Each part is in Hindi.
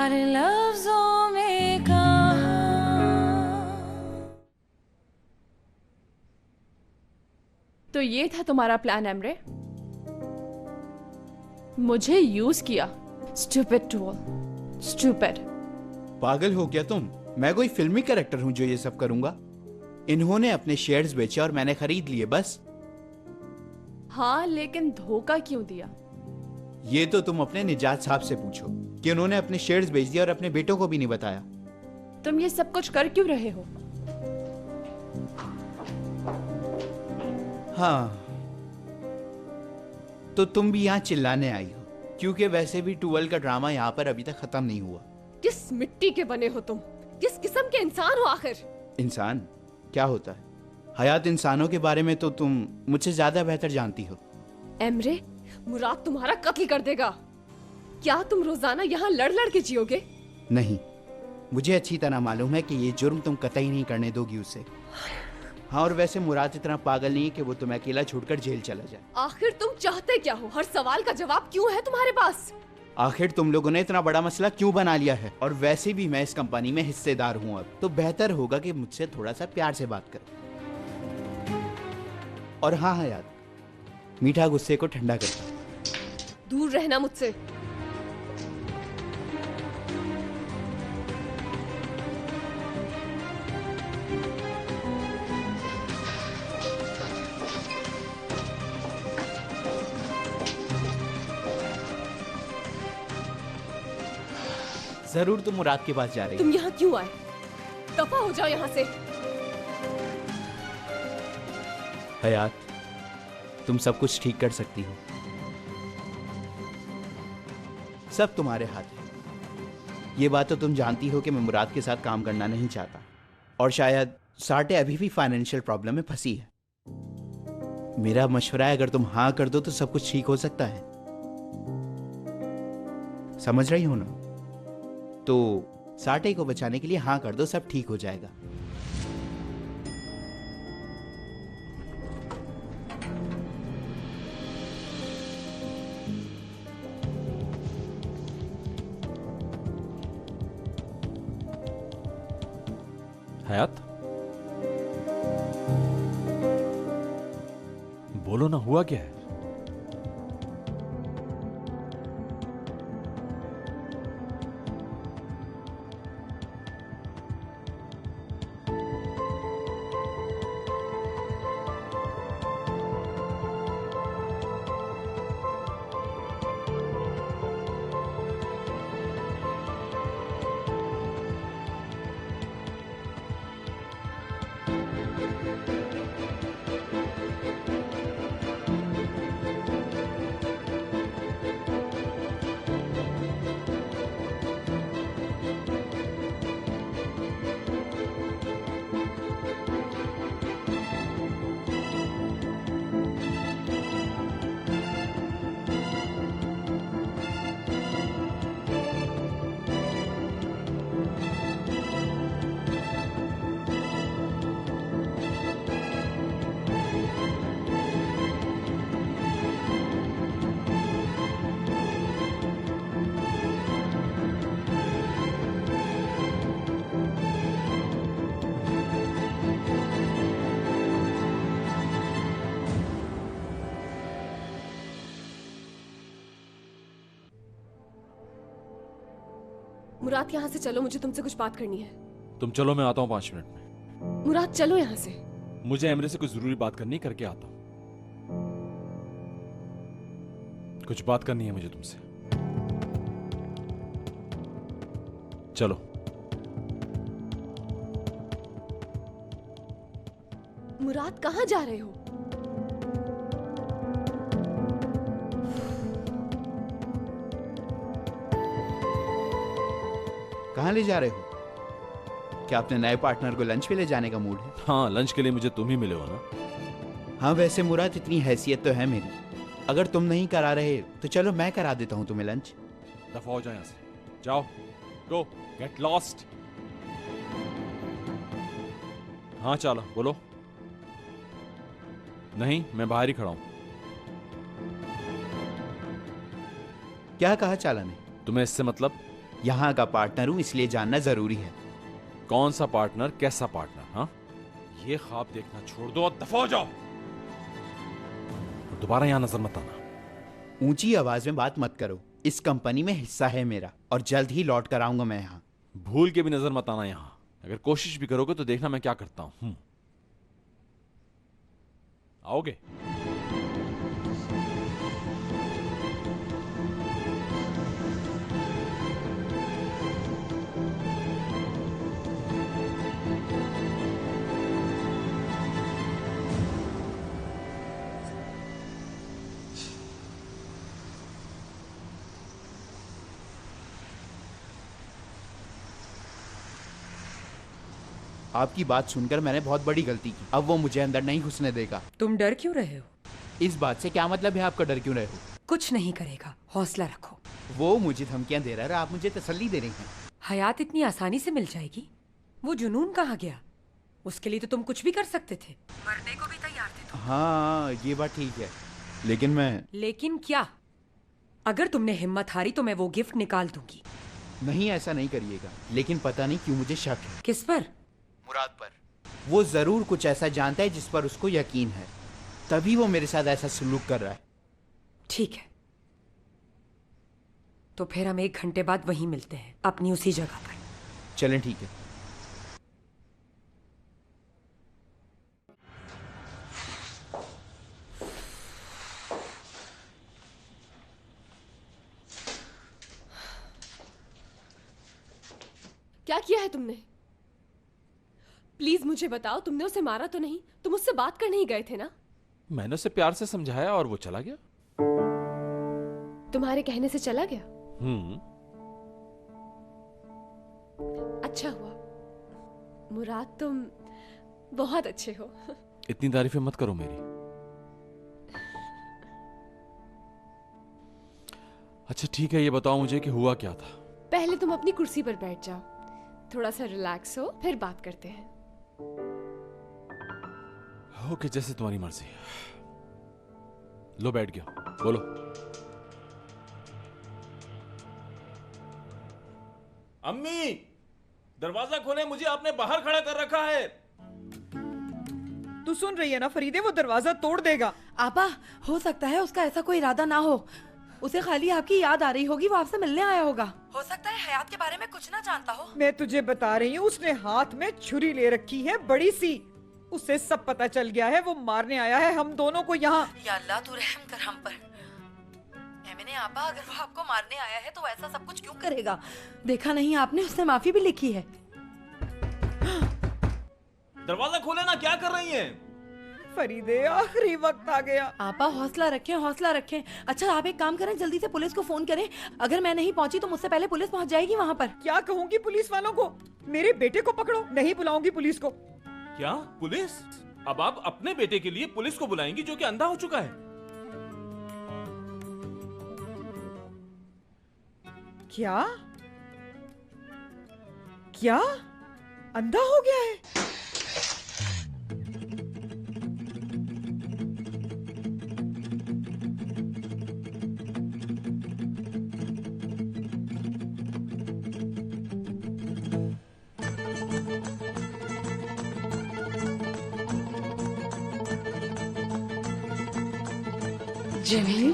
तुम्हारे लफ्जों में कहा। तो ये था तुम्हारा प्लान एमरे? मुझे यूज किया। Stupid tool, stupid. पागल हो क्या तुम? मैं कोई फिल्मी कैरेक्टर हूं जो ये सब करूंगा? इन्होंने अपने शेयर्स बेचे और मैंने खरीद लिए, बस। हाँ, लेकिन धोखा क्यों दिया? ये तो तुम अपने निजात साहब से पूछो कि उन्होंने अपने शेयर्स बेच दिए और अपने बेटों को भी नहीं बताया। तुम ये सब कुछ कर क्यों रहे हो? हाँ, तो तुम भी यहाँ चिल्लाने आई हो क्योंकि वैसे भी टूवेल का ड्रामा यहाँ पर अभी तक खत्म नहीं हुआ। किस मिट्टी के बने हो तुम? किस किस्म के इंसान हो आखिर? इंसान क्या होता है? हयात इंसानों के बारे में तो तुम मुझसे ज्यादा बेहतर जानती हो। एमरे, मुराद तुम्हारा कत्ल कर देगा। क्या तुम रोजाना यहाँ लड़ लड़ के जियोगे? नहीं, मुझे अच्छी तरह मालूम है कि ये जुर्म तुम कतई नहीं करने दोगी उसे। हाँ, और वैसे मुराद इतना पागल नहीं है कि वो तुम्हें अकेला छोड़कर जेल चला जाए। आखिर तुम चाहते क्या हो? हर सवाल का जवाब क्यों है तुम्हारे पास? आखिर तुम लोगों ने इतना बड़ा मसला क्यों बना लिया है? और वैसे भी मैं इस कंपनी में हिस्सेदार हूँ अब, तो बेहतर होगा कि मुझसे थोड़ा सा प्यार से बात करो। और हाँ हयात, मीठा गुस्से को ठंडा करता है। दूर रहना मुझसे। जरूर तुम मुराद के पास जा रही तुम हो। यहाँ क्यों आए? दफा हो जाओ यहाँ से। हयात, तुम सब कुछ ठीक कर सकती हो। सब तुम्हारे हाथ है। ये बात तो तुम जानती हो कि मैं मुराद के साथ काम करना नहीं चाहता, और शायद साटे अभी भी फाइनेंशियल प्रॉब्लम में फंसी है। मेरा मशवरा है, अगर तुम हाँ कर दो तो सब कुछ ठीक हो सकता है। समझ रही हो ना? तो साटे को बचाने के लिए हाँ कर दो, सब ठीक हो जाएगा। हयात, बोलो ना, हुआ क्या है? मुराद, यहाँ से चलो, मुझे तुमसे कुछ बात करनी है। तुम चलो, मैं आता हूँ 5 मिनट में। मुराद, चलो यहाँ से। मुझे एमरे से कुछ जरूरी बात करनी, करके आता हूँ। कुछ बात करनी है मुझे तुमसे। चलो। मुराद, कहाँ जा रहे हो? कहाँ ले जा रहे हो? क्या अपने नए पार्टनर को लंच पे ले जाने का मूड है? हाँ, लंच के लिए मुझे तुम ही मिले हो ना। हाँ, वैसे मुराद, इतनी हैसियत तो है मेरी। अगर तुम नहीं करा रहे तो चलो मैं करा देता हूँ तुम्हें लंच। दफा हो जाओ यहाँ से। जाओ, गो, गेट लॉस्ट। हाँ चाला, बोलो। नहीं, मैं बाहर ही खड़ा हूं। क्या कहा चाला ने? तुम्हें इससे मतलब? यहाँ का पार्टनर हूँ, इसलिए जानना जरूरी है। कौन सा पार्टनर, कैसा पार्टनर? हाँ, ये ख्वाब देखना छोड़ दो और दफा हो जाओ। और दोबारा यहां नजर मत आना। ऊंची आवाज में बात मत करो। इस कंपनी में हिस्सा है मेरा और जल्द ही लौट कर आऊंगा मैं यहाँ। भूल के भी नजर मत आना यहां। अगर कोशिश भी करोगे तो देखना मैं क्या करता हूं। आओगे? आपकी बात सुनकर मैंने बहुत बड़ी गलती की। अब वो मुझे अंदर नहीं घुसने देगा। तुम डर क्यों रहे हो? इस बात से क्या मतलब है? आपका डर क्यों रहे हो? कुछ नहीं करेगा, हौसला रखो। वो मुझे धमकियां दे रहा है, आप मुझे तसल्ली दे रही हैं। हयात इतनी आसानी से मिल जाएगी? वो जुनून कहाँ गया? उसके लिए तो तुम कुछ भी कर सकते थे, मरने को भी तैयार थे तुम। हाँ, ये बात ठीक है, लेकिन क्या? अगर तुमने हिम्मत हारी तो मैं वो गिफ्ट निकाल दूंगी। नहीं, ऐसा नहीं करिएगा। लेकिन पता नहीं क्यों मुझे शक है। किस पर? मुराद पर। वो जरूर कुछ ऐसा जानता है जिस पर उसको यकीन है, तभी वो मेरे साथ ऐसा सलूक कर रहा है। ठीक है, तो फिर हम 1 घंटे बाद वहीं मिलते हैं, अपनी उसी जगह पर। चलें, ठीक है। क्या किया है तुमने? प्लीज मुझे बताओ, तुमने उसे मारा तो नहीं? तुम उससे बात करने ही गए थे ना? मैंने उसे प्यार से समझाया और वो चला गया। तुम्हारे कहने से चला गया? अच्छा हुआ। मुराद, तुम बहुत अच्छे हो। इतनी तारीफें मत करो मेरी। अच्छा ठीक है, ये बताओ मुझे कि हुआ क्या था? पहले तुम अपनी कुर्सी पर बैठ जाओ, थोड़ा सा रिलैक्स हो, फिर बात करते हैं। ओके, जैसे तुम्हारी मर्जी। लो, बैठ गया, बोलो। अम्मी, दरवाजा खोले, मुझे आपने बाहर खड़ा कर रखा है। तू सुन रही है ना फरीदे, वो दरवाजा तोड़ देगा। आपा, हो सकता है उसका ऐसा कोई इरादा ना हो। उसे खाली आपकी याद आ रही होगी, वो आपसे मिलने आया होगा। हो सकता है हयात के बारे में कुछ ना जानता हो। मैं तुझे बता रही हूँ, उसने हाथ में छुरी ले रखी है, बड़ी सी। उसे सब पता चल गया है, वो मारने आया है हम दोनों को यहाँ। या अल्लाह, तू रहम कर हम पर। मैंने आपा, अगर वो आपको मारने आया है तो ऐसा सब कुछ क्यों करेगा? देखा नहीं आपने, उसने माफी भी लिखी है। दरवाजा खोले ना, क्या कर रही हैं? फरीदे, आखिरी वक्त आ गया। आपा, हौसला रखें, हौसला रखें। अच्छा, आप एक काम करें, जल्दी से पुलिस को फोन करें। अगर मैं नहीं पहुंची तो मुझसे पहले पुलिस पहुंच जाएगी वहाँ पर। क्या कहूँगी पुलिस वालों को? मेरे बेटे को पकड़ो। नहीं बुलाऊंगी पुलिस को। क्या पुलिस? अब आप अपने बेटे के लिए पुलिस को बुलाएंगी जो कि अंधा हो चुका है? क्या क्या अंधा हो गया है? जिमी,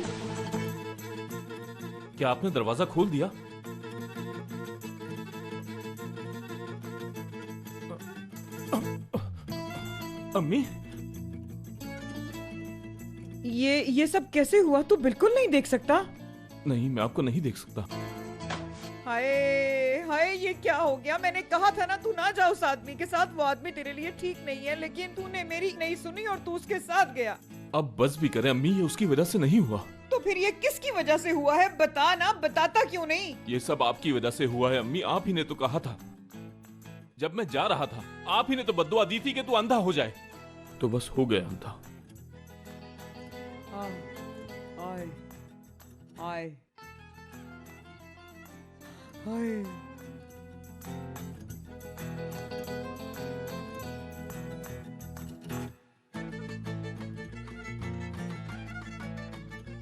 क्या आपने दरवाजा खोल दिया? अम्मी, ये सब कैसे हुआ? तू बिल्कुल नहीं देख सकता। नहीं, मैं आपको नहीं देख सकता। हाय हाय, ये क्या हो गया? मैंने कहा था ना, तू ना जा उस आदमी के साथ। वो आदमी तेरे लिए ठीक नहीं है, लेकिन तूने मेरी नहीं सुनी और तू उसके साथ गया। अब बस भी करें अम्मी, ये उसकी वजह से नहीं हुआ। तो फिर ये किसकी वजह से हुआ है? बता ना, बताता क्यों नहीं? ये सब आपकी वजह से हुआ है अम्मी। आप ही ने तो कहा था, जब मैं जा रहा था, आप ही ने तो बद्दुआ दी थी कि तू अंधा हो जाए। तो बस हो गया अंधा। हाय हाय हाय।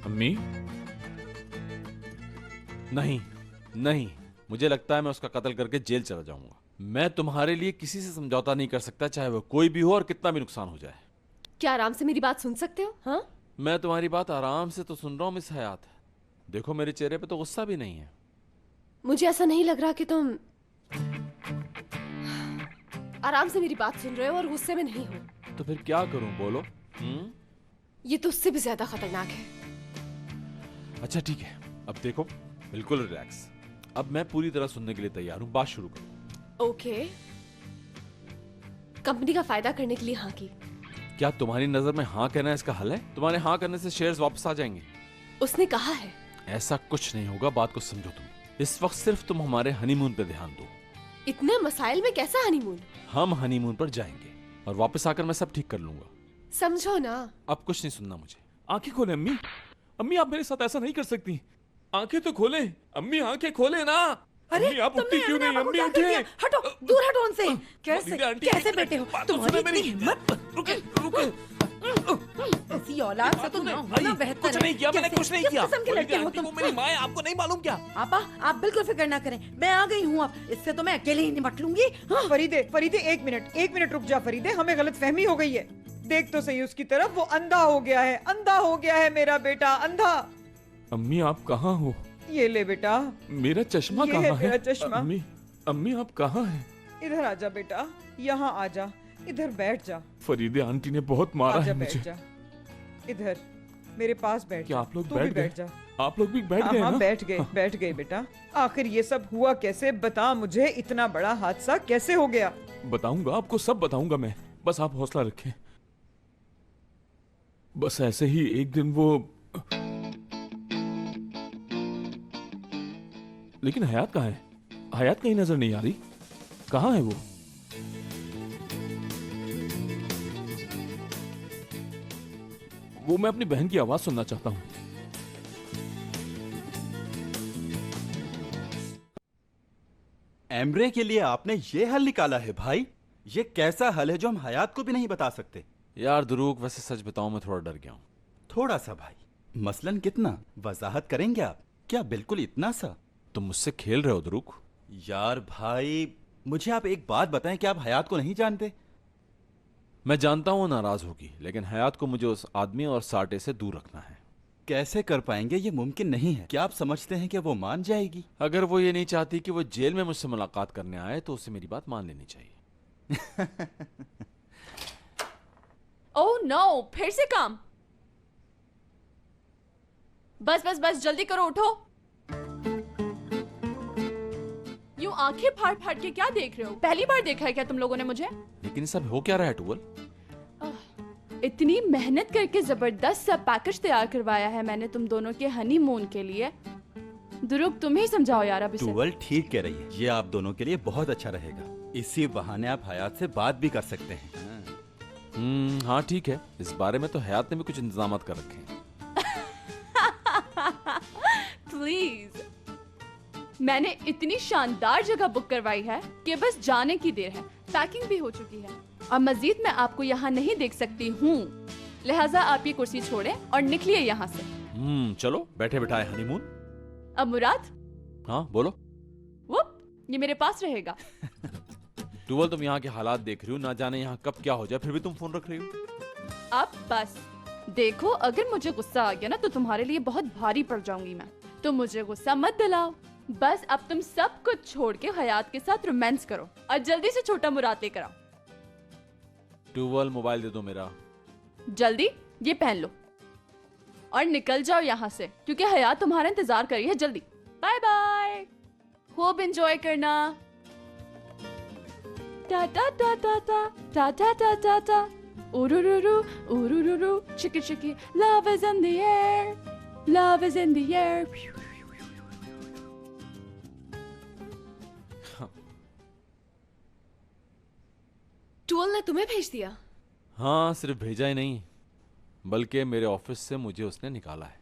अम्मी, नहीं नहीं, मुझे लगता है मैं उसका कत्ल करके जेल चला जाऊंगा। मैं तुम्हारे लिए किसी से समझौता नहीं कर सकता, चाहे वो कोई भी हो और कितना भी नुकसान हो जाए। क्या आराम से मेरी बात सुन सकते हो? हाँ, मैं तुम्हारी बात आराम से तो सुन रहा हूँ मिस हयात। देखो मेरे चेहरे पे तो गुस्सा भी नहीं है। मुझे ऐसा नहीं लग रहा कि तुम आराम से मेरी बात सुन रहे हो और गुस्से में नहीं हो। तो फिर क्या करूं, बोलो? ये तो उससे भी ज्यादा खतरनाक है। अच्छा ठीक है, अब देखो बिल्कुल रिलैक्स। अब मैं पूरी तरह सुनने के लिए तैयार हूँ, बात शुरू करो। ओके, कंपनी का फायदा करने के लिए हाँ की। क्या तुम्हारी नजर में हाँ कहना इसका हल है? तुम्हारे हाँ करने से शेयर्स वापस आ जाएंगे। उसने कहा है। ऐसा कुछ नहीं होगा, बात को समझो तुम। इस वक्त सिर्फ तुम हमारे हनीमून पे ध्यान दो। इतने मसाइल में कैसा हनीमून? हम हनीमून पर जाएंगे और वापस आकर मैं सब ठीक कर लूंगा। समझो ना। अब कुछ नहीं सुनना मुझे। आंखें खोले अम्मी। अम्मी आप मेरे साथ ऐसा नहीं कर सकती। आंखें तो खोले अम्मी, आंखें खोले ना। अरे अम्मी आप उठती तुमने क्यों नहीं? अम्मा को अम्मी क्या कर दिया? आंखें। हटो, दूर हटो उनसे। कैसे दीदी, आंटी, कैसे बेटे हो बात तो तुम्हारी सुनो मेरी। इतनी हिम्मत? रुके रुके। ऐसी औलाद से तो ना होना बेहतर कुछ है। नहीं किया मैंने, कैसे- कुछ नहीं किस किया। किस्म के लड़के हो आंटी, तुम? वो मेरी माँ है, आपको नहीं मालूम क्या? आपा आप बिल्कुल फिक्र ना करें, मैं आ गई हूँ। अब इससे तो मैं अकेले ही निपट लूंगी। हाँ। फरीदे फरीदे एक मिनट रुक जा फरीदे, हमें गलतफहमी हो गई है। देख तो सही उसकी तरफ, वो अंधा हो गया है, अंधा हो गया है मेरा बेटा, अंधा। अम्मी आप कहाँ हो? ये ले बेटा, मेरा चश्मा ये कहाँ है है? मेरा चश्मा। अम्मी अम्मी आप कहाँ हैं? इधर आजा बेटा, यहाँ आजा, इधर बैठ जा, फरीदे आंटी ने बहुत मारा आजा है बैठ मुझे। जा, इधर मेरे पास बैठ क्या जा। आप लोग तू भी बैठ गए? बैठ जा। आप लोग भी बैठ हाँ गए हाँ ना? बैठ गए बेटा। आखिर ये सब हुआ कैसे, बता मुझे, इतना बड़ा हादसा कैसे हो गया? बताऊंगा आपको, सब बताऊंगा मैं, बस आप हौसला रखें। बस ऐसे ही एक दिन वो, लेकिन हयात कहाँ है? हयात कहीं नजर नहीं आ रही। कहाँ है वो? मैं अपनी बहन की आवाज सुनना चाहता हूँ। एमरे के लिए आपने ये हल निकाला है भाई? ये कैसा हल है जो हम हयात को भी नहीं बता सकते? यार दुरूक, वैसे सच बताऊं मैं थोड़ा डर गया हूँ। थोड़ा सा भाई, मसलन कितना? वजाहत करेंगे आप? क्या बिल्कुल इतना सा? तुम मुझसे खेल रहे हो दुरूक? यार भाई, मुझे आप एक बात बताएं कि आप हयात को नहीं जानते? मैं जानता हूँ नाराज होगी, लेकिन हयात को मुझे उस आदमी और साटे से दूर रखना है। कैसे कर पाएंगे? ये मुमकिन नहीं है। क्या आप समझते हैं कि वो मान जाएगी? अगर वो ये नहीं चाहती कि वो जेल में मुझसे मुलाकात करने आए तो उसे मेरी बात मान लेनी चाहिए। ओह नो, फिर से काम। बस बस बस, जल्दी करो, उठो। यूं आंखें फाड़ फाड़ के क्या देख रहे हो? पहली बार देखा है क्या तुम लोगों ने मुझे? लेकिन सब हो क्या रहा है टूवल? इतनी मेहनत करके जबरदस्त सा पैकेज तैयार करवाया है मैंने तुम दोनों के हनीमून के लिए। दुरुक तुम ही समझाओ यार अब इसे। टूवल ठीक कह रही है, ये आप दोनों के लिए बहुत अच्छा रहेगा। इसी बहाने आप हयात से बात भी कर सकते हैं। हाँ ठीक है, इस बारे में तो हयात ने भी कुछ इंतजाम कर रखे हैं। प्लीज, मैंने इतनी शानदार जगह बुक करवाई है कि बस जाने की देर है। पैकिंग भी हो चुकी है और मजीद मैं आपको यहाँ नहीं देख सकती हूँ, लिहाजा आप ये कुर्सी छोड़ें और निकलिए यहाँ से। चलो बैठे बैठाए हनीमून। अब मुराद, हाँ बोलो। वुप, ये मेरे पास रहेगा। टूवल तुम यहाँ के हालात देख रही हो, ना जाने यहाँ कब क्या हो जाए, फिर भी तुम फोन रख रही हो। अब बस देखो, अगर मुझे गुस्सा आ गया ना तो तुम्हारे लिए बहुत भारी पड़ जाऊंगी मैं। तो मुझे गुस्सा मत दिलाओ। बस अब तुम सब कुछ छोड़ के हयात के साथ रोमांस करो और जल्दी से छोटा मुराद लेकर आओ। टूवल मोबाइल दे दो मेरा। जल्दी ये पहन लो और निकल जाओ यहाँ से, क्योंकि हयात तुम्हारा इंतजार कर रही है। जल्दी, बाय बाय, खूब एंजॉय करना। टा टा टा टा टा टा टा टा टा टा urururu, chicky chicky, love is in the air, love is in the air. टूवल ने तुम्हें भेज दिया? हाँ, सिर्फ भेजा ही नहीं बल्कि मेरे ऑफिस से मुझे उसने निकाला है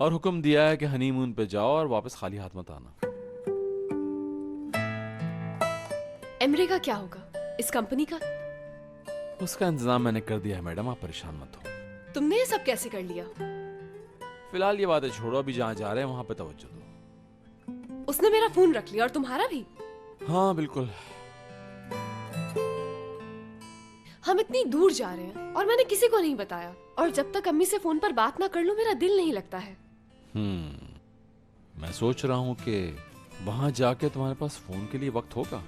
और हुक्म दिया है कि हनीमून पे जाओ और वापस खाली हाथ मत आना। एमरे का क्या होगा? इस कंपनी का? उसका इंतजाम मैंने कर दिया है मैडम, आप परेशान मत हो। तुमने ये सब कैसे कर लिया? फिलहाल ये बातें छोड़ो, अभी जहाँ जा रहे हैं वहां पे तवज्जो दो। उसने उसने मेरा फोन रख लिया और तुम्हारा भी। हाँ बिल्कुल। हम इतनी दूर जा रहे हैं और मैंने किसी को नहीं बताया, और जब तक अम्मी से फोन पर बात ना कर लूं मेरा दिल नहीं लगता है। मैं सोच रहा हूँ कि वहां जाके तुम्हारे पास फोन के लिए वक्त होगा।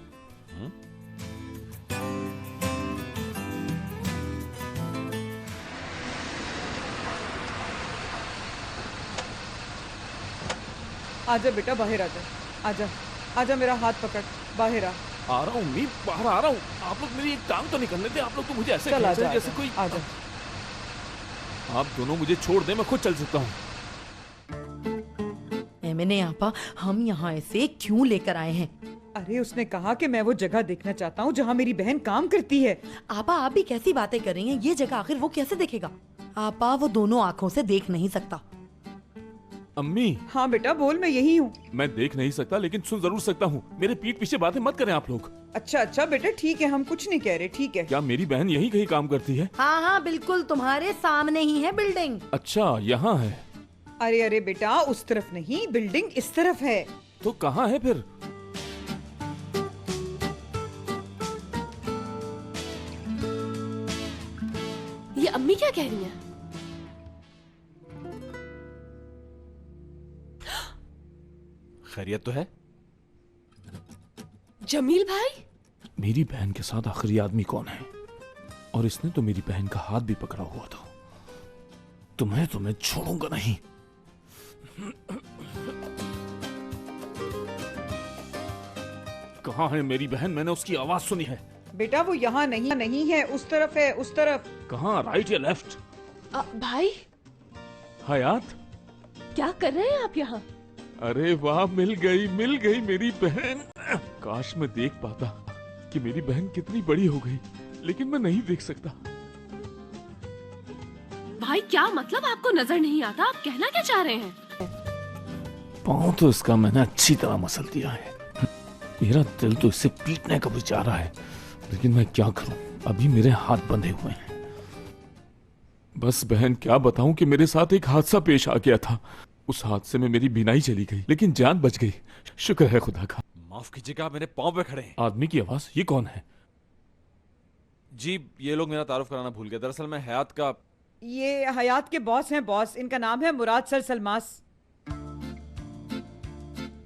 आजा बेटा, बाहर आजा, आजा आजा, मेरा हाथ पकड़, बाहर आ। आ रहा हूँ मी, बाहर आ रहा हूँ। आप लोग मेरी एक टांग तो निकलने दे। आप लोग तो मुझे ऐसे चल खींच आजा, रहे हैं जैसे आजा, कोई। आजा। आप दोनों मुझे छोड़ दे, मैं खुद चल सकता हूँ। मैंने आपा, हम यहाँ ऐसे क्यों लेकर आए हैं? अरे उसने कहा कि मैं वो जगह देखना चाहता हूँ जहाँ मेरी बहन काम करती है। आपा आप भी कैसी बातें कर रही हैं? ये जगह आखिर वो कैसे देखेगा? आपा वो दोनों आँखों से देख नहीं सकता। अम्मी। हाँ बेटा बोल, मैं यही हूँ। मैं देख नहीं सकता लेकिन सुन जरूर सकता हूँ। मेरे पीठ पीछे बातें मत करें आप लोग। अच्छा अच्छा बेटा, ठीक है, हम कुछ नहीं कह रहे, ठीक है। क्या मेरी बहन यहीं कहीं काम करती है? हाँ हाँ बिल्कुल, तुम्हारे सामने ही है बिल्डिंग। अच्छा यहाँ है। अरे अरे बेटा, उस तरफ नहीं, बिल्डिंग इस तरफ है। तो कहाँ है फिर? ये अम्मी क्या कह रही हैं? खैरियत तो है? जमील भाई, मेरी बहन के साथ आखिरी आदमी कौन है? और इसने तो मेरी बहन का हाथ भी पकड़ा हुआ था। तुम्हें तो मैं छोड़ूंगा नहीं। कहाँ है मेरी बहन? मैंने उसकी आवाज सुनी है। बेटा वो यहाँ नहीं नहीं है, उस तरफ है, उस तरफ। कहाँ, राइट या लेफ्ट? भाई हयात, क्या कर रहे हैं आप यहाँ? अरे वाह, मिल गई मेरी बहन। काश मैं देख पाता कि मेरी बहन कितनी बड़ी हो गई, लेकिन मैं नहीं देख सकता। भाई क्या मतलब, आपको नजर नहीं आता? आप कहना क्या चाह रहे हैं? पाँव तो इसका मैंने अच्छी तरह मसल दिया है। मेरा दिल तो इसे पीटने का भी चाह रहा है, लेकिन मैं क्या करूं, अभी मेरे हाथ बंधे हुए हैं। बस बहन क्या बताऊं कि मेरे साथ एक हादसा पेश आ गया था। उस हादसे में मेरी बीनाई चली गई, लेकिन जान बच गई। शुक्र है खुदा का। माफ कीजिएगा, मेरे पाँव पे खड़े हैं। आदमी की आवाज, ये कौन है? जी ये लोग मेरा तारुफ कराना भूल गए। दरअसल मैं हयात का। ये हयात के बॉस हैं, बॉस। इनका नाम है मुराद सर सलमास।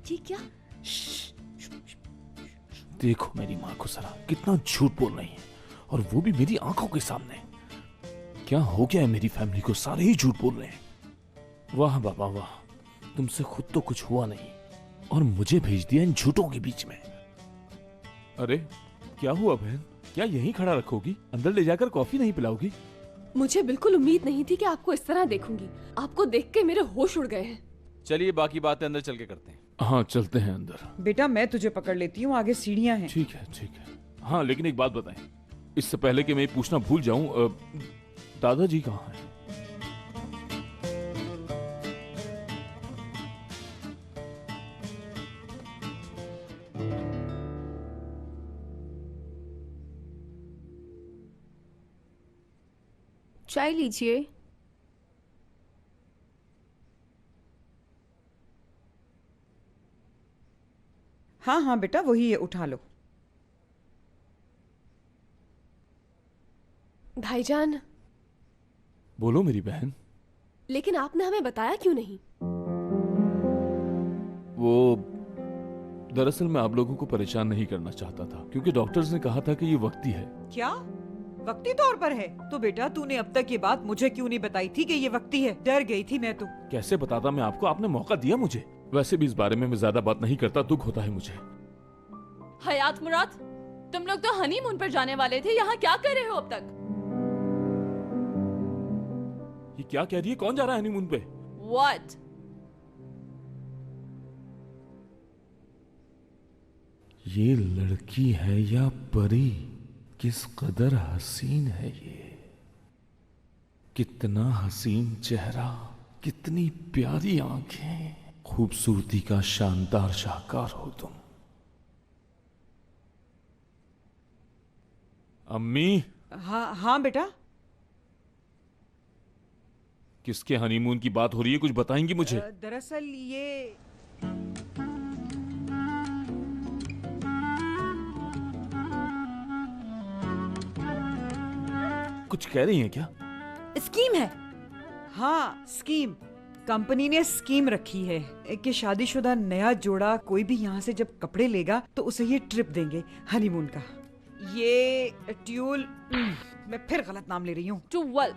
ठीक क्या? देखो मेरी माँ को जरा, कितना झूठ बोल रही है, और वो भी मेरी आंखों के सामने। क्या हो गया है मेरी फैमिली को? सारे ही झूठ बोल रहे हैं। वाह बाबा वाह, तुमसे खुद तो कुछ हुआ नहीं और मुझे भेज दिया इन झूठों के बीच में। अरे क्या हुआ बहन? क्या यहीं खड़ा रखोगी? अंदर ले जाकर कॉफी नहीं पिलाओगी? मुझे बिल्कुल उम्मीद नहीं थी कि आपको इस तरह देखूंगी। आपको देख के मेरे होश उड़ गए हैं। चलिए बाकी बातें अंदर चल के करते हैं। हाँ चलते हैं अंदर। बेटा मैं तुझे पकड़ लेती हूँ, आगे सीढ़ियाँ हैं। ठीक है ठीक है। हाँ लेकिन एक बात बताएं, इससे पहले कि मैं पूछना भूल जाऊं, दादाजी कहाँ हैं? चाय लीजिए। हाँ हाँ बेटा वही है, उठा लो। भाईजान। बोलो मेरी बहन। लेकिन आपने हमें बताया क्यों नहीं? वो दरअसल मैं आप लोगों को परेशान नहीं करना चाहता था, क्योंकि डॉक्टर्स ने कहा था कि ये वक्ती है। क्या वक्ती तौर पर है? तो बेटा तूने अब तक ये बात मुझे क्यों नहीं बताई थी कि ये वक्ती है? डर गई थी मैं तो। कैसे बताता मैं आपको? आपने मौका दिया मुझे। वैसे भी इस बारे में मैं ज्यादा बात नहीं करता, दुख होता है मुझे। हयात मुराद, तुम लोग तो हनीमून पर जाने वाले थे, यहाँ क्या कर रहे हो अब तक? ये क्या कह रही है? कौन जा रहा है हनीमून पे? What? ये लड़की है या परी? किस कदर हसीन है ये। कितना हसीन चेहरा, कितनी प्यारी आंखें, खूबसूरती का शानदार शाहकार हो तुम। अम्मी। हाँ हाँ बेटा। किसके हनीमून की बात हो रही है? कुछ बताएंगी मुझे? दरअसल ये कुछ कह रही हैं क्या? स्कीम है। हाँ, स्कीम। कंपनी ने स्कीम रखी है कि शादीशुदा नया जोड़ा कोई भी यहाँ से जब कपड़े लेगा तो उसे ये ट्रिप देंगे हनीमून का। ये ट्यूल मैं फिर गलत नाम ले रही हूँ। टूवल।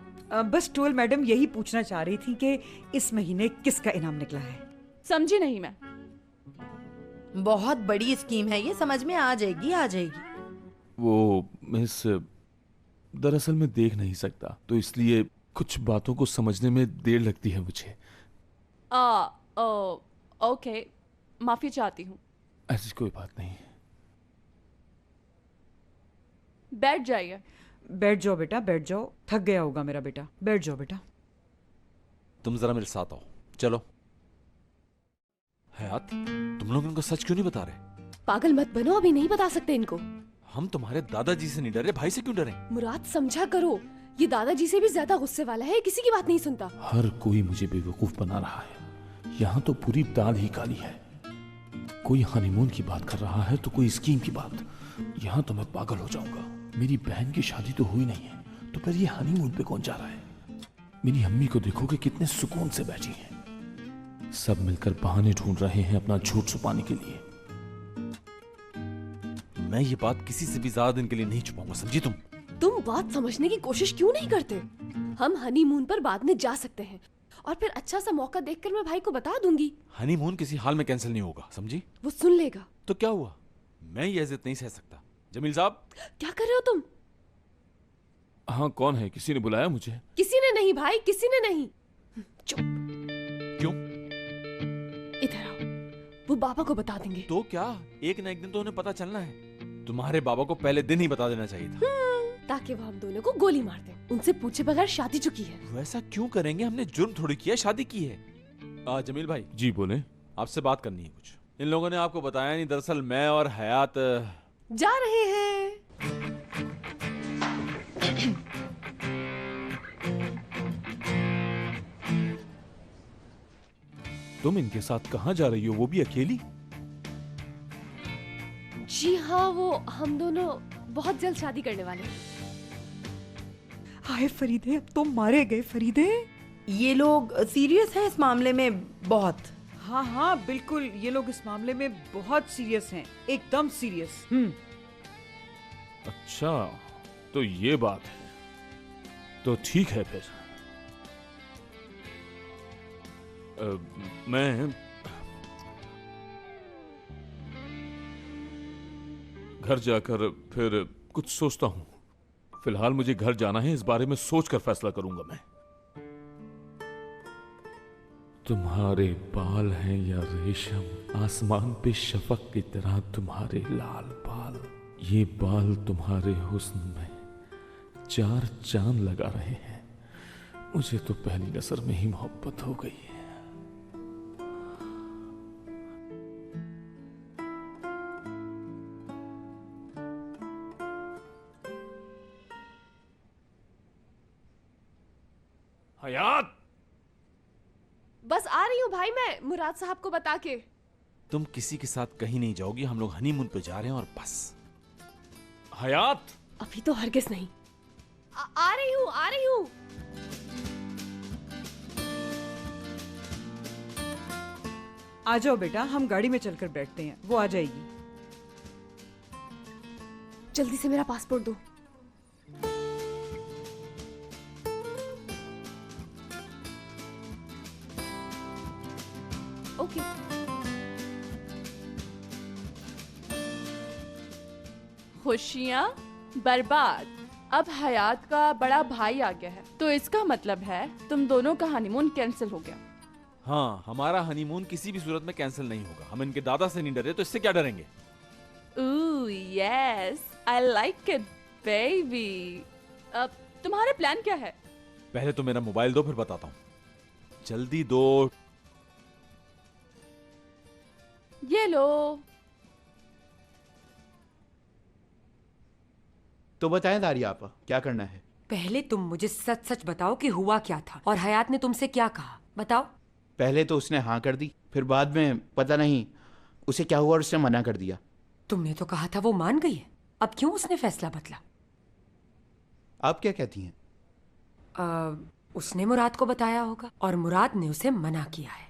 बस ट्यूल मैडम यही पूछना चाह रही थी कि इस महीने किसका इनाम निकला है। समझी नहीं मैं। बहुत बड़ी स्कीम है ये, समझ में आ जाएगी आ जाएगी। वो मिस, दरअसल मैं देख नहीं सकता तो इसलिए कुछ बातों को समझने में देर लगती है मुझे। ओके, माफी चाहती हूँ। ऐसी कोई बात नहीं। बैठ जाइए। बैठ जाओ बेटा, बैठ जाओ। थक गया होगा मेरा बेटा, बैठ जाओ बेटा। तुम जरा मेरे साथ आओ, चलो। हयात, तुम लोग इनको सच क्यों नहीं बता रहे? पागल मत बनो, अभी नहीं बता सकते इनको। हम तुम्हारे दादाजी से नहीं डरे, भाई से क्यों डरे? मुराद समझा करो, ये दादाजी से भी ज्यादा गुस्से वाला है, किसी की बात नहीं सुनता। हर कोई मुझे बेवकूफ बना रहा है। यहाँ तो पूरी दाल ही काली है। कोई हनीमून की बात कर रहा है तो कोई स्कीम की बात। यहाँ तो मैं पागल हो जाऊंगा। मेरी बहन की शादी तो हुई नहीं है तो फिर ये हनीमून पे कौन जा रहा है? मेरी अम्मी को देखो कि कितने सुकून से बैठी हैं। सब मिलकर बहाने ढूंढ रहे हैं अपना झूठ छुपाने के लिए। मैं ये बात किसी से भी ज्यादा दिन के लिए नहीं छुपाऊंगा, समझी तुम? तुम बात समझने की कोशिश क्यों नहीं करते? हम हनीमून पर बाद में जा सकते हैं और फिर अच्छा सा मौका देखकर मैं भाई को बता दूंगी। हनीमून किसी हाल में कैंसिल नहीं होगा, समझी? वो सुन लेगा। तो क्या हुआ? मैं ये इज्जत नहीं सह सकता। जमील साहब, क्या कर रहे हो तुम? हाँ, कौन है? किसी ने बुलाया मुझे? किसी ने नहीं भाई, किसी ने नहीं। चुप। क्यों? इधर आओ, वो बाबा को बता देंगे। तो क्या, एक ना एक दिन तो उन्हें पता चलना है। तुम्हारे बाबा को पहले दिन ही बता देना चाहिए था। ताकि वो हम दोनों को गोली मार दे। उनसे पूछे बगैर शादी चुकी है। वैसा क्यों करेंगे? हमने जुर्म थोड़ी किया, शादी की है। जमील भाई जी बोले। आपसे बात करनी है कुछ। इन लोगों ने आपको बताया नहीं, दरअसल मैं और हयात जा रहे हैं। तुम इनके साथ कहाँ जा रही हो, वो भी अकेली? जी हाँ, वो हम दोनों बहुत जल्द शादी करने वाले हैं। हाय फरीदे, अब तो मारे गए फरीदे। ये लोग सीरियस हैं इस मामले में बहुत। हाँ हाँ बिल्कुल, ये लोग इस मामले में बहुत सीरियस हैं, एकदम सीरियस। अच्छा, तो ये बात है। तो ठीक है फिर। मैं घर जाकर फिर कुछ सोचता हूं। फिलहाल मुझे घर जाना है, इस बारे में सोचकर फैसला करूंगा मैं। तुम्हारे बाल हैं या रेशम, आसमान पे शफक की तरह तुम्हारे लाल बाल। ये बाल तुम्हारे हुस्न में 4 चांद लगा रहे हैं। मुझे तो पहली नजर में ही मोहब्बत हो गई है। हयात, बस आ रही हूँ भाई, मैं मुराद साहब को बता के। तुम किसी के साथ कहीं नहीं जाओगी, हम लोग हनीमून पे जा रहे हैं और बस। हयात, अभी तो हरगिज नहीं। आ रही हूँ, आ रही हूँ। आ जाओ बेटा, हम गाड़ी में चलकर बैठते हैं, वो आ जाएगी। जल्दी से मेरा पासपोर्ट दो। ओके। खुशियाँ बर्बाद। अब हयात का बड़ा भाई आ गया है, तो इसका मतलब है तुम दोनों का हनीमून कैंसिल हो गया। हाँ, हमारा हनीमून किसी भी सूरत में कैंसिल नहीं होगा। हम इनके दादा से नहीं डरे, तो इससे क्या डरेंगे? Ooh, yes, I like it, baby. अब तुम्हारे प्लान क्या है? पहले तो मेरा मोबाइल दो, फिर बताता हूँ। जल्दी दो। ये लो। तो बताएं दारिया आपा, क्या करना है? पहले तुम मुझे सच सच बताओ कि हुआ क्या था और हयात ने तुमसे क्या कहा, बताओ। पहले तो उसने हाँ कर दी, फिर बाद में पता नहीं उसे क्या हुआ और उसने मना कर दिया। तुमने तो कहा था वो मान गई है, अब क्यों उसने फैसला बदला? आप क्या कहती हैं? उसने मुराद को बताया होगा और मुराद ने उसे मना किया है।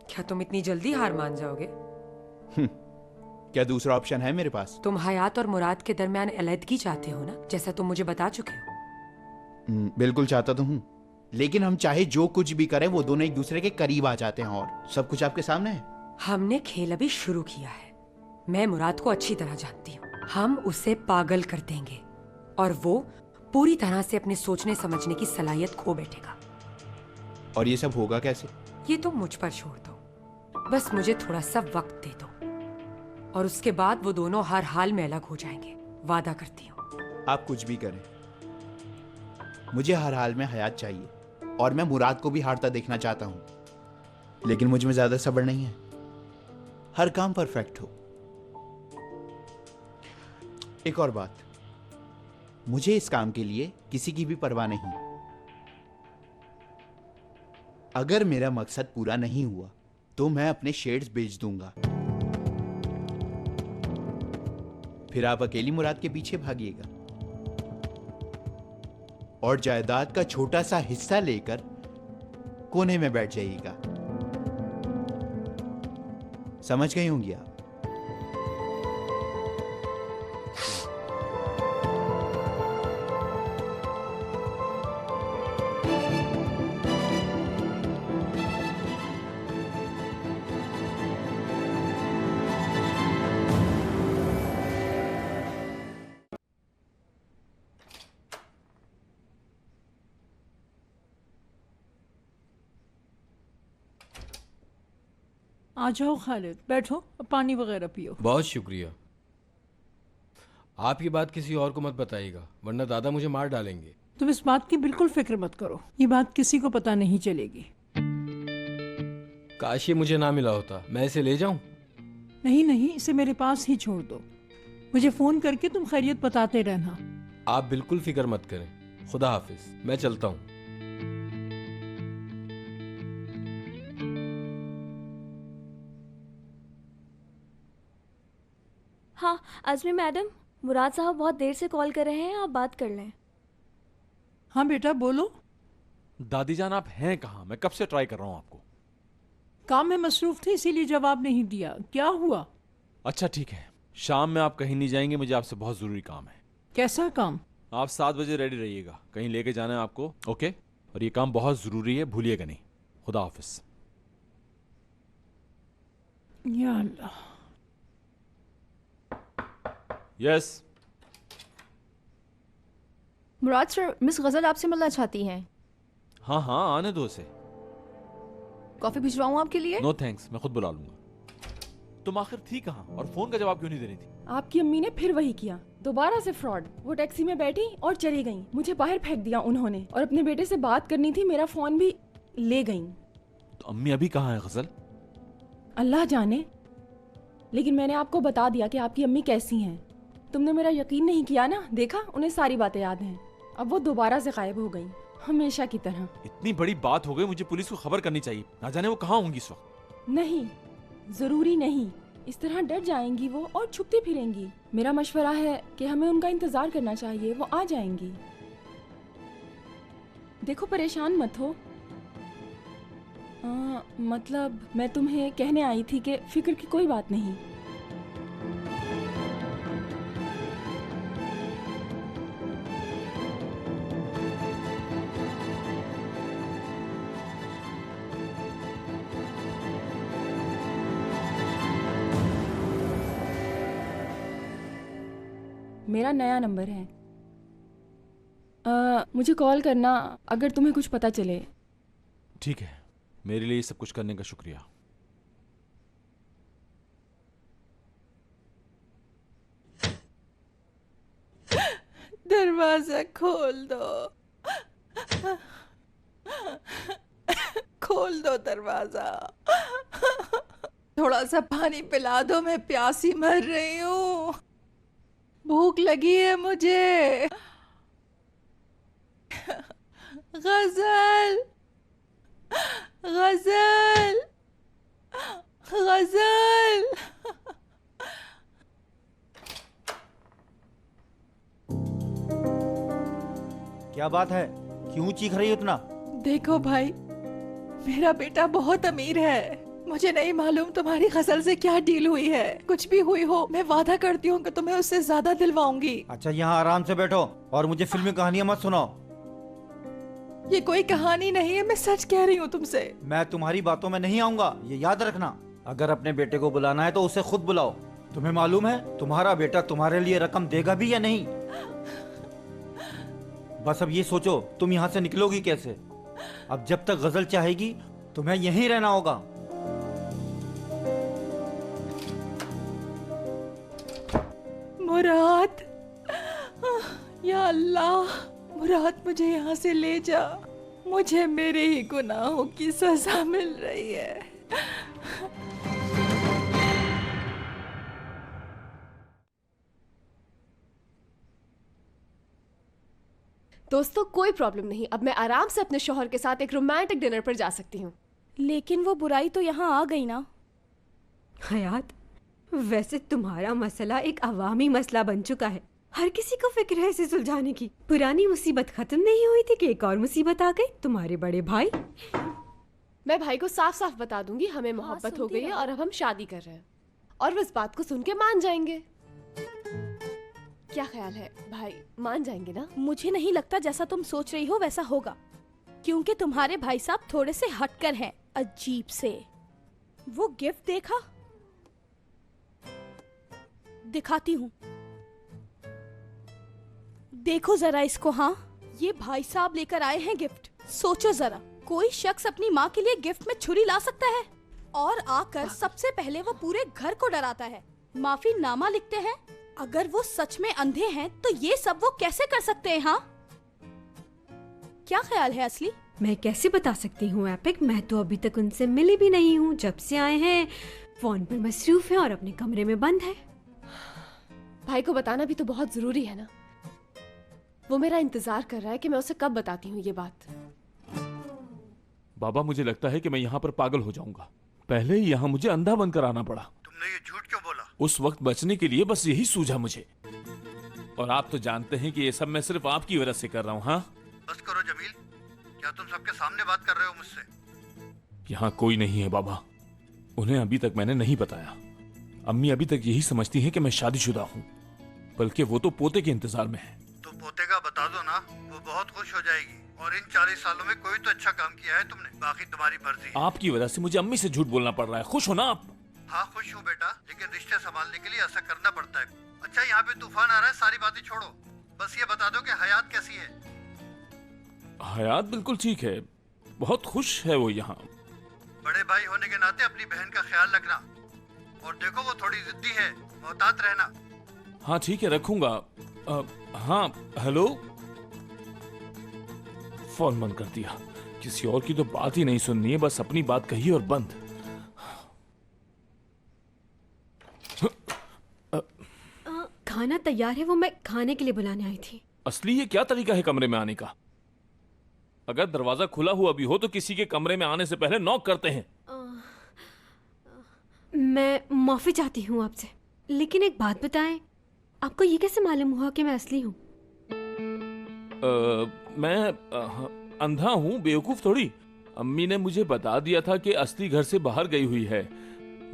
क्या तुम इतनी जल्दी हार मान जाओगे? क्या दूसरा ऑप्शन है मेरे पास? तुम हयात और मुराद के दरमियान अलहदगी चाहते हो ना, जैसा तुम मुझे बता चुके हो। बिल्कुल चाहता तो हूँ, लेकिन हम चाहे जो कुछ भी करें वो दोनों एक दूसरे के करीब आ जाते हैं और सब कुछ आपके सामने है। हमने खेल अभी शुरू किया है। मैं मुराद को अच्छी तरह जानती हूँ। हम उसे पागल कर देंगे और वो पूरी तरह से अपने सोचने समझने की सलाहियत खो बैठेगा। और ये सब होगा कैसे? ये तुम मुझ पर छोड़ दो, बस मुझे थोड़ा सा वक्त दे दो और उसके बाद वो दोनों हर हाल में अलग हो जाएंगे, वादा करती हूँ। आप कुछ भी करें, मुझे हर हाल में हयात चाहिए और मैं मुराद को भी हारता देखना चाहता हूँ, लेकिन मुझ में ज्यादा सब्र नहीं है। हर काम परफेक्ट हो। एक और बात, मुझे इस काम के लिए किसी की भी परवाह नहीं। अगर मेरा मकसद पूरा नहीं हुआ तो मैं अपने शेयर्स बेच दूंगा, फिर आप अकेली मुराद के पीछे भागिएगा और जायदाद का छोटा सा हिस्सा लेकर कोने में बैठ जाइएगा। समझ गई होंगी आप? आ जाओ खालिद, बैठो, पानी वगैरह पियो। बहुत शुक्रिया। आप ये बात किसी और को मत बताइएगा, वरना दादा मुझे मार डालेंगे। तुम इस बात की बिल्कुल फिक्र मत करो, ये बात किसी को पता नहीं चलेगी। काश ये मुझे ना मिला होता। मैं इसे ले जाऊं? नहीं नहीं, इसे मेरे पास ही छोड़ दो। मुझे फोन करके तुम खैरियत बताते रहना। आप बिल्कुल फिक्र मत करें। खुदा हाफिज, मैं चलता हूँ। हाँ आजमी मैडम, मुराद साहब बहुत देर से कॉल कर रहे हैं, आप बात कर लें। हाँ बेटा बोलो। दादी जान आप हैं कहाँ? मैं कब से ट्राई कर रहा हूँ आपको। काम में मसरूफ थे इसीलिए जवाब नहीं दिया। क्या हुआ? अच्छा ठीक है, शाम में आप कहीं नहीं जाएंगे, मुझे आपसे बहुत जरूरी काम है। कैसा काम? आप 7 बजे रेडी रहिएगा, कहीं लेके जाना है आपको। ओके? और ये काम बहुत जरूरी है, भूलिएगा नहीं। खुदा हाफिज। या अल्लाह। यस मुराद सर, मिस गजल आपसे मिलना चाहती हैं। हाँ हाँ, आने दो उसे। कॉफी भिजवाऊं आपके लिए? नो थैंक्स, मैं खुद बुला लूंगा। तुम आखिर थी कहाँ और फोन का जवाब क्यों नहीं दे रही थी? आपकी अम्मी ने फिर वही किया, दोबारा से फ्रॉड। वो टैक्सी में बैठी और चली गई, मुझे बाहर फेंक दिया उन्होंने और अपने बेटे से बात करनी थी, मेरा फोन भी ले गई। तो अम्मी अभी कहाँ है गजल? अल्लाह जाने, लेकिन मैंने आपको बता दिया कि आपकी अम्मी कैसी हैं। तुमने मेरा यकीन नहीं किया ना, देखा उन्हें सारी बातें याद हैं। अब वो दोबारा से गायब हो गई, हमेशा की तरह। इतनी बड़ी बात हो गई, मुझे पुलिस को खबर करनी चाहिए। ना जाने वो कहाँ होंगी इस वक्त। नहीं, जरूरी नहीं। इस तरह डर जाएंगी वो और छुपती फिरेंगी। मेरा मशवरा है कि हमें उनका इंतजार करना चाहिए, वो आ जाएंगी। देखो परेशान मत हो। मतलब मैं तुम्हें कहने आई थी कि फिक्र की कोई बात नहीं। मेरा नया नंबर है, मुझे कॉल करना अगर तुम्हें कुछ पता चले। ठीक है, मेरे लिए सब कुछ करने का शुक्रिया। दरवाजा खोल दो, खोल दो दरवाजा। थोड़ा सा पानी पिला दो, मैं प्यासी मर रही हूँ, भूख लगी है मुझे। गजल, गजल, गजल। क्या बात है, क्यों चीख रही हो इतना? देखो भाई, मेरा बेटा बहुत अमीर है। मुझे नहीं मालूम तुम्हारी गजल से क्या डील हुई है। कुछ भी हुई हो, मैं वादा करती हूँ कि तुम्हें उससे ज्यादा दिलवाऊंगी। अच्छा यहाँ आराम से बैठो और मुझे फिल्मी कहानियां मत सुनाओ। ये कोई कहानी नहीं है, मैं सच कह रही हूँ तुमसे। मैं तुम्हारी बातों में नहीं आऊंगा, ये याद रखना। अगर अपने बेटे को बुलाना है तो उसे खुद बुलाओ। तुम्हें मालूम है तुम्हारा बेटा तुम्हारे लिए रकम देगा भी या नहीं? बस अब ये सोचो तुम यहाँ से निकलोगी कैसे। अब जब तक गजल चाहेगी तुम्हें यहीं रहना होगा। मुराद, या अल्लाह, मुराद मुझे यहाँ से ले जा। मुझे मेरे ही गुनाहों की सजा मिल रही है। दोस्तों कोई प्रॉब्लम नहीं, अब मैं आराम से अपने शौहर के साथ एक रोमांटिक डिनर पर जा सकती हूँ। लेकिन वो बुराई तो यहाँ आ गई ना। हयात, वैसे तुम्हारा मसला एक अवामी मसला बन चुका है। हर किसी को फिक्र है इसे सुलझाने की। पुरानी मुसीबत खत्म नहीं हुई थी कि एक और मुसीबत आ गई, तुम्हारे बड़े भाई। मैं भाई को साफ साफ बता दूंगी हमें मोहब्बत हो गई है और अब हम शादी कर रहे हैं, और वो इस बात को सुन के मान जाएंगे। क्या ख्याल है भाई, मान जाएंगे ना? मुझे नहीं लगता जैसा तुम सोच रही हो वैसा होगा, क्योंकि तुम्हारे भाई साहब थोड़े से हटकर हैं, अजीब से। वो गिफ्ट देखा? दिखाती हूँ, देखो जरा इसको। हाँ, ये भाई साहब लेकर आए हैं गिफ्ट। सोचो जरा, कोई शख्स अपनी माँ के लिए गिफ्ट में छुरी ला सकता है? और आकर सबसे पहले वो पूरे घर को डराता है, माफी नामा लिखते हैं। अगर वो सच में अंधे हैं तो ये सब वो कैसे कर सकते हैं? हाँ, क्या ख्याल है असली? मैं कैसे बता सकती हूँ एपिक, मैं तो अभी तक उनसे मिली भी नहीं हूँ। जब से आए हैं फोन पर मसरूफ है और अपने कमरे में बंद है। भाई को बताना भी तो बहुत जरूरी है ना। वो मेरा इंतजार कर रहा है कि मैं उसे कब बताती हूँ ये बात। बाबा, मुझे लगता है कि मैं यहाँ पर पागल हो जाऊंगा। पहले ही यहाँ मुझे अंधा बनकर आना पड़ा। तुमने ये झूठ क्यों बोला? उस वक्त बचने के लिए बस यही सूझा मुझे। और आप तो जानते हैं कि ये सब मैं सिर्फ आपकी वजह से कर रहा हूँ। हाँ, बस करो जमील, क्या तुम सबके सामने बात कर रहे हो मुझसे? यहाँ कोई नहीं है बाबा, उन्हें अभी तक मैंने नहीं बताया। अम्मी अभी तक यही समझती हैं कि मैं शादीशुदा हूँ, बल्कि वो तो पोते के इंतजार में है। तो पोते का बता दो ना, वो बहुत खुश हो जाएगी। और इन 40 सालों में कोई तो अच्छा काम किया है तुमने, बाकी तुम्हारी मर्जी है। आपकी वजह से मुझे अम्मी से झूठ बोलना पड़ रहा है। खुश हो ना आप? हाँ खुश हूँ बेटा, लेकिन रिश्ते संभालने के लिए ऐसा करना पड़ता है। अच्छा यहाँ पे तूफान आ रहा है, सारी बातें छोड़ो, बस ये बता दो कि हयात कैसी है? हयात बिल्कुल ठीक है, बहुत खुश है वो यहाँ। बड़े भाई होने के नाते अपनी बहन का ख्याल रखना, और देखो वो थोड़ी जिद्दी है, मोहतात रहना। हाँ ठीक है, रखूंगा। हाँ, हेलो। फोन बंद कर दिया। किसी और की तो बात ही नहीं सुननी है, बस अपनी बात कही और बंद। खाना तैयार है, वो मैं खाने के लिए बुलाने आई थी। असली ये क्या तरीका है कमरे में आने का? अगर दरवाजा खुला हुआ भी हो तो किसी के कमरे में आने से पहले नॉक करते हैं। मैं माफी चाहती हूँ आपसे, लेकिन एक बात बताएं, आपको ये कैसे मालूम हुआ कि मैं असली हूँ? मैं अंधा हूँ, बेवकूफ थोड़ी। अम्मी ने मुझे बता दिया था कि असली घर से बाहर गई हुई है,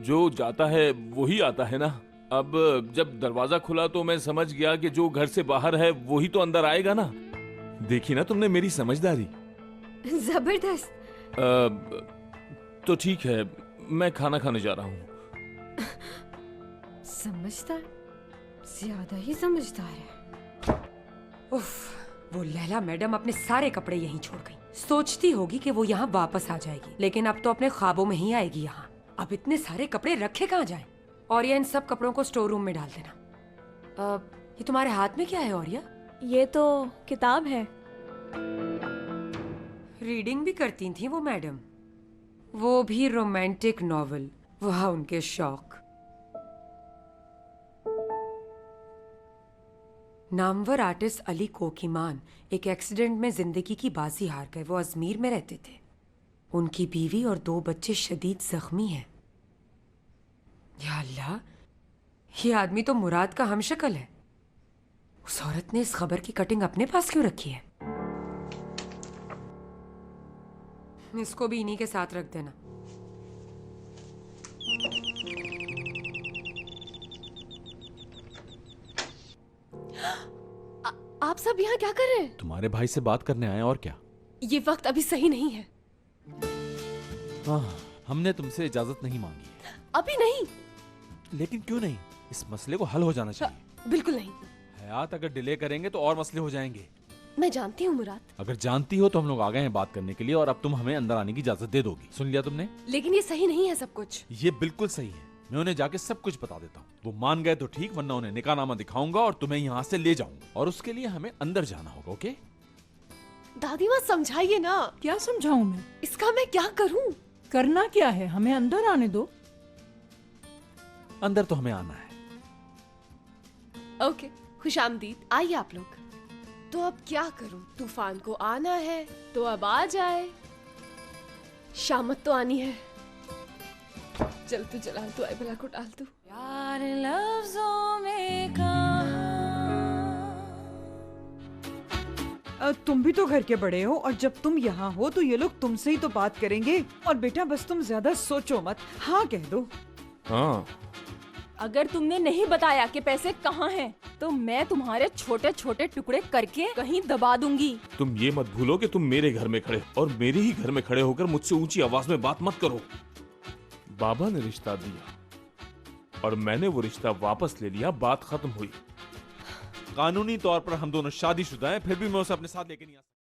जो जाता है वही आता है ना। अब जब दरवाजा खुला तो मैं समझ गया कि जो घर से बाहर है वही तो अंदर आएगा ना। देखी ना तुमने मेरी समझदारी? जबरदस्त। तो ठीक है, मैं खाना खाने जा रहा हूँ। समझदार, ज्यादा ही समझदार है। उफ, वो लैला मैडम अपने सारे कपड़े यहीं छोड़ गई। सोचती होगी कि वो यहाँ वापस आ जाएगी, लेकिन अब तो अपने ख्वाबों में ही आएगी यहाँ। अब इतने सारे कपड़े रखे कहाँ जाएं? और ये इन सब कपड़ों को स्टोर रूम में डाल देना। ये तुम्हारे हाथ में क्या है औरिया? ये तो किताब है। रीडिंग भी करती थी वो मैडम, वो भी रोमांटिक नॉवेल। वाह उनके शौक। नामवर आर्टिस्ट अली कोकीमान एक एक्सीडेंट में जिंदगी की बाजी हार गए। वो अजमेर में रहते थे। उनकी बीवी और 2 बच्चे शदीद जख्मी हैं। या अल्लाह, ये आदमी तो मुराद का हमशक्ल है। उस औरत ने इस खबर की कटिंग अपने पास क्यों रखी है? इसको भी इन्हीं के साथ रख देना। आप सब यहाँ क्या कर रहे हैं? तुम्हारे भाई से बात करने आए और क्या। ये वक्त अभी सही नहीं है। हमने तुमसे इजाजत नहीं मांगी है। अभी नहीं। लेकिन क्यों नहीं? इस मसले को हल हो जाना चाहिए। बिल्कुल नहीं। हयात, अगर डिले करेंगे तो और मसले हो जाएंगे। मैं जानती हूँ मुराद। अगर जानती हो तो हम लोग आ गए हैं बात करने के लिए, और अब तुम हमें अंदर आने की इजाजत दे दोगी। सुन लिया तुमने? लेकिन ये सही नहीं है सब कुछ। ये बिल्कुल सही है। मैं उन्हें जाके सब कुछ बता देता हूँ। वो मान गए तो ठीक, वरना उन्हें निकाहनामा दिखाऊंगा और तुम्हें यहाँ से ले जाऊंगा, और उसके लिए हमें अंदर जाना होगा। ओके? दादी माँ समझाइए ना। क्या समझाऊं मैं? इसका मैं क्या करूं? करना क्या है? हमें अंदर आने दो। अंदर तो हमें आना है। ओके, खुशामदीद, आइए आप लोग। तो अब क्या करूं? तूफान को आना है तो अब आ जाए। शामत तो आनी है। चल तू जलाल तू आई भला को डाल तू। यार लफ्जों में तुम भी तो घर के बड़े हो, और जब तुम यहाँ हो तो ये लोग तुमसे ही तो बात करेंगे। और बेटा बस तुम ज्यादा सोचो मत, हाँ कह दो। हाँ, अगर तुमने नहीं बताया कि पैसे कहाँ हैं, तो मैं तुम्हारे छोटे छोटे टुकड़े करके कहीं दबा दूंगी। तुम ये मत भूलो कि तुम मेरे घर में खड़े और मेरे ही घर में खड़े होकर मुझसे ऊंची आवाज में बात मत करो। बाबा ने रिश्ता दिया और मैंने वो रिश्ता वापस ले लिया, बात खत्म हुई। कानूनी तौर पर हम दोनों शादीशुदा हैं, फिर भी मैं उसे अपने साथ लेके नहीं आ सकता।